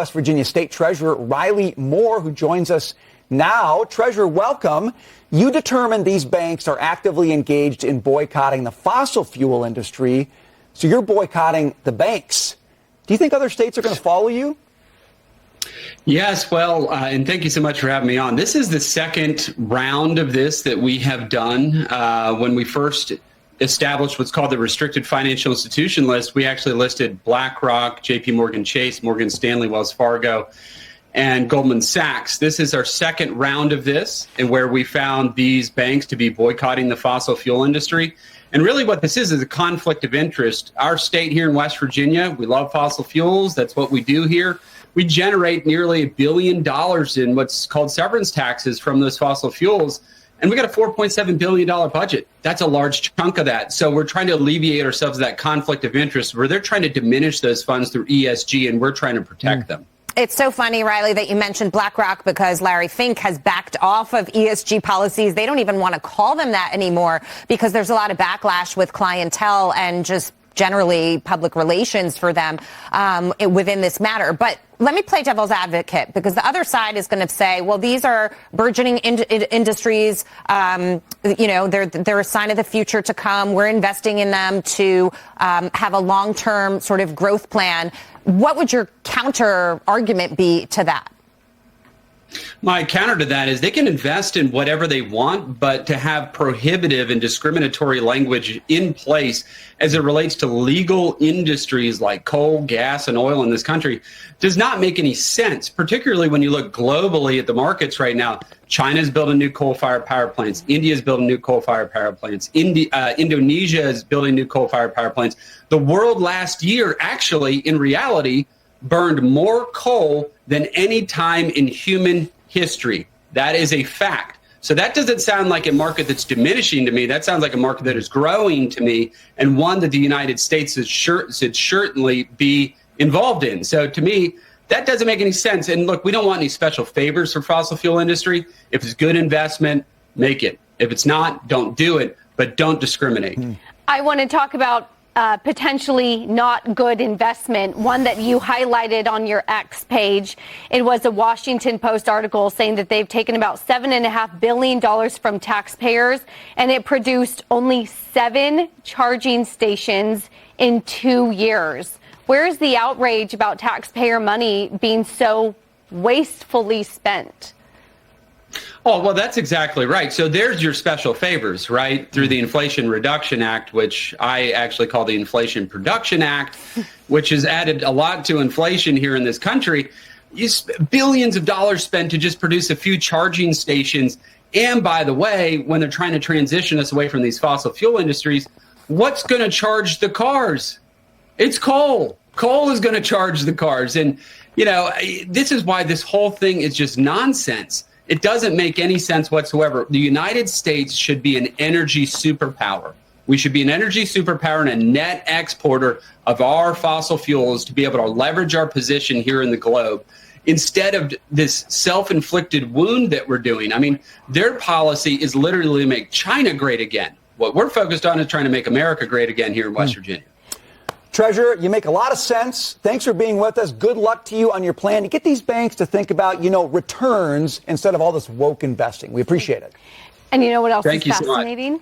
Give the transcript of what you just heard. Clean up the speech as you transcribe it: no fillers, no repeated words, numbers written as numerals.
West Virginia State Treasurer Riley Moore, who joins us now. Treasurer, welcome. You determined these banks are actively engaged in boycotting the fossil fuel industry, so you're boycotting the banks. Do you think other states are going to follow you? Yes, well, and thank you so much for having me on. This is the second round of this that we have done. When we first established what's called the restricted financial institution list, we actually listed BlackRock, JP Morgan Chase, Morgan Stanley, Wells Fargo, and Goldman Sachs. This is our second round of this, and where we found these banks to be boycotting the fossil fuel industry. And really what this is a conflict of interest. Our state here in West Virginia, we love fossil fuels. That's what we do here. We generate nearly $1 billion in what's called severance taxes from those fossil fuels. And we got a $4.7 billion budget. That's a large chunk of that. So we're trying to alleviate ourselves of that conflict of interest where they're trying to diminish those funds through ESG, and we're trying to protect them. It's so funny, Riley, that you mentioned BlackRock, because Larry Fink has backed off of ESG policies. They don't even want to call them that anymore because there's a lot of backlash with clientele and just generally public relations for them within this matter. But let me play devil's advocate, because the other side is going to say, well, these are burgeoning industries. They're a sign of the future to come. We're investing in them to have a long-term sort of growth plan. What would your counter argument be to that? My counter to that is they can invest in whatever they want, but to have prohibitive and discriminatory language in place as it relates to legal industries like coal, gas, and oil in this country does not make any sense, particularly when you look globally at the markets right now. China's building new coal-fired power plants. India's building new coal-fired power plants. Indonesia is building new coal-fired power plants. The world last year, actually, in reality, burned more coal than any time in human history. That is a fact. So that doesn't sound like a market that's diminishing to me. That sounds like a market that is growing to me, and one that the United States should certainly be involved in. So to me, that doesn't make any sense. And look, we don't want any special favors for fossil fuel industry. If it's good investment, make it. If it's not, don't do it, but don't discriminate. I want to talk about potentially not good investment, one that you highlighted on your X page. It was a Washington Post article saying that they've taken about $7.5 billion from taxpayers, and it produced only 7 charging stations in 2 years. Where is the outrage about taxpayer money being so wastefully spent? Oh, well, that's exactly right. So there's your special favors, right? Through the Inflation Reduction Act, which I actually call the Inflation Production Act, which has added a lot to inflation here in this country. Billions of dollars spent to just produce a few charging stations. And by the way, when they're trying to transition us away from these fossil fuel industries, what's going to charge the cars? It's coal. Coal is going to charge the cars. And, this is why this whole thing is just nonsense. It doesn't make any sense whatsoever. The United States should be an energy superpower. We should be an energy superpower and a net exporter of our fossil fuels to be able to leverage our position here in the globe, instead of this self-inflicted wound that we're doing. I mean, their policy is literally to make China great again. What we're focused on is trying to make America great again here in West Virginia. Treasurer, you make a lot of sense. Thanks for being with us. Good luck to you on your plan to get these banks to think about, returns instead of all this woke investing. We appreciate it. And you know what else is fascinating?